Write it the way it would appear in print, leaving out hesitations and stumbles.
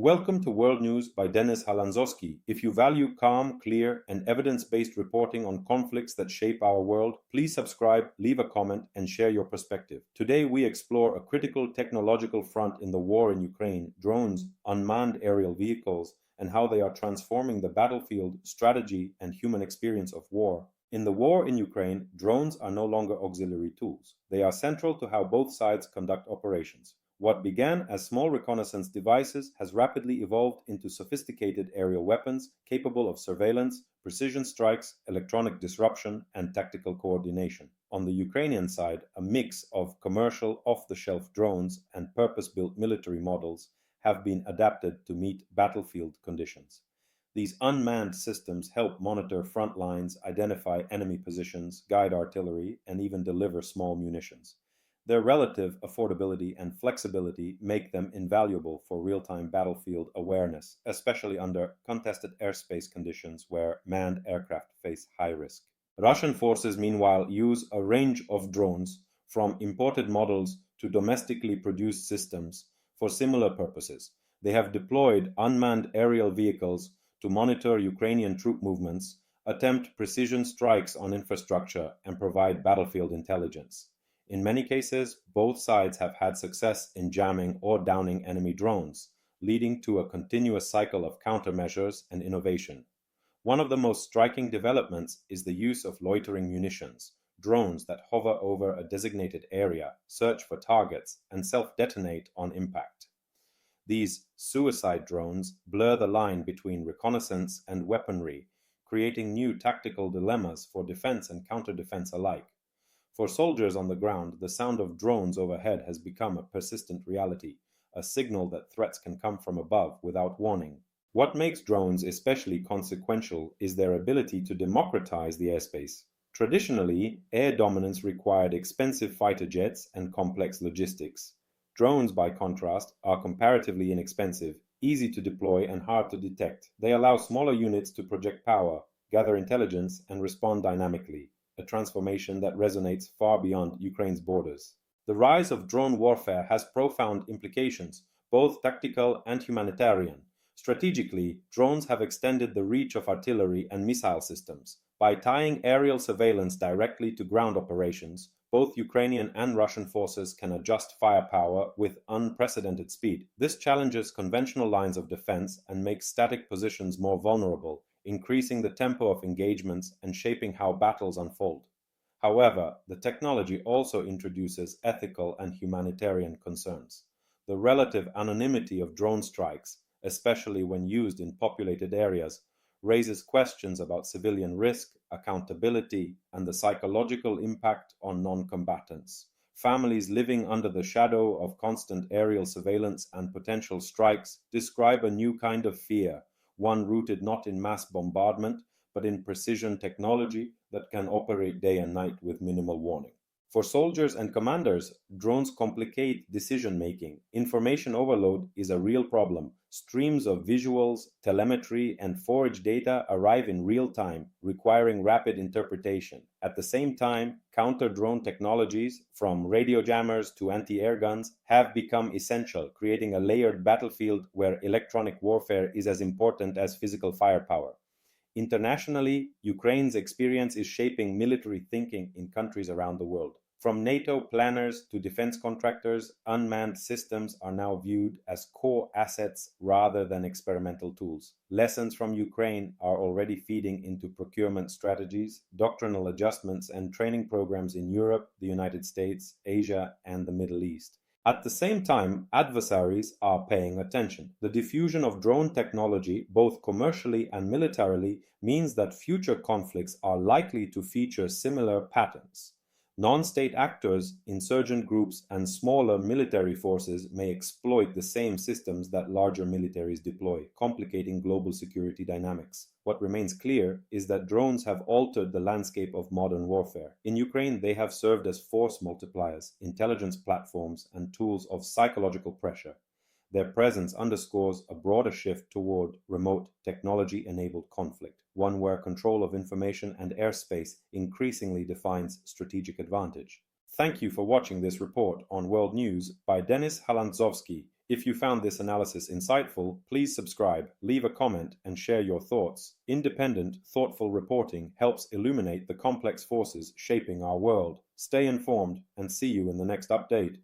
Welcome to World News by Halandzovskyi. If you value calm, clear, and evidence-based reporting on conflicts that shape our world, please subscribe, leave a comment, and share your perspective. Today we explore a critical technological front in the war in Ukraine: drones, unmanned aerial vehicles, and how they are transforming the battlefield, strategy, and human experience of war. In the war in Ukraine, drones are no longer auxiliary tools. They are central to how both sides conduct operations. What began as small reconnaissance devices has rapidly evolved into sophisticated aerial weapons capable of surveillance, precision strikes, electronic disruption, and tactical coordination. On the Ukrainian side, a mix of commercial off-the-shelf drones and purpose-built military models have been adapted to meet battlefield conditions. These unmanned systems help monitor front lines, identify enemy positions, guide artillery, and even deliver small munitions. Their relative affordability and flexibility make them invaluable for real-time battlefield awareness, especially under contested airspace conditions where manned aircraft face high risk. Russian forces, meanwhile, use a range of drones, from imported models to domestically produced systems, for similar purposes. They have deployed unmanned aerial vehicles to monitor Ukrainian troop movements, attempt precision strikes on infrastructure, and provide battlefield intelligence. In many cases, both sides have had success in jamming or downing enemy drones, leading to a continuous cycle of countermeasures and innovation. One of the most striking developments is the use of loitering munitions, drones that hover over a designated area, search for targets, and self-detonate on impact. These suicide drones blur the line between reconnaissance and weaponry, creating new tactical dilemmas for defense and counter-defense alike. For soldiers on the ground, the sound of drones overhead has become a persistent reality, a signal that threats can come from above without warning. What makes drones especially consequential is their ability to democratize the airspace. Traditionally, air dominance required expensive fighter jets and complex logistics. Drones, by contrast, are comparatively inexpensive, easy to deploy, and hard to detect. They allow smaller units to project power, gather intelligence, and respond dynamically, a transformation that resonates far beyond Ukraine's borders. The rise of drone warfare has profound implications, both tactical and humanitarian. Strategically, drones have extended the reach of artillery and missile systems. By tying aerial surveillance directly to ground operations, both Ukrainian and Russian forces can adjust firepower with unprecedented speed. This challenges conventional lines of defense and makes static positions more vulnerable, increasing the tempo of engagements and shaping how battles unfold. However, the technology also introduces ethical and humanitarian concerns. The relative anonymity of drone strikes, especially when used in populated areas, raises questions about civilian risk, accountability, and the psychological impact on non-combatants. Families living under the shadow of constant aerial surveillance and potential strikes describe a new kind of fear, one rooted not in mass bombardment, but in precision technology that can operate day and night with minimal warning. For soldiers and commanders, drones complicate decision-making. Information overload is a real problem. Streams of visuals, telemetry, and forage data arrive in real time, requiring rapid interpretation. At the same time, counter-drone technologies, from radio jammers to anti-air guns, have become essential, creating a layered battlefield where electronic warfare is as important as physical firepower. Internationally, Ukraine's experience is shaping military thinking in countries around the world. From NATO planners to defense contractors, unmanned systems are now viewed as core assets rather than experimental tools. Lessons from Ukraine are already feeding into procurement strategies, doctrinal adjustments, and training programs in Europe, the United States, Asia, and the Middle East. At the same time, adversaries are paying attention. The diffusion of drone technology, both commercially and militarily, means that future conflicts are likely to feature similar patterns. Non-state actors, insurgent groups, and smaller military forces may exploit the same systems that larger militaries deploy, complicating global security dynamics. What remains clear is that drones have altered the landscape of modern warfare. In Ukraine, they have served as force multipliers, intelligence platforms, and tools of psychological pressure. Their presence underscores a broader shift toward remote, technology-enabled conflict, one where control of information and airspace increasingly defines strategic advantage. Thank you for watching this report on World News by Halandzovskyi. If you found this analysis insightful, please subscribe, leave a comment, and share your thoughts. Independent, thoughtful reporting helps illuminate the complex forces shaping our world. Stay informed and see you in the next update.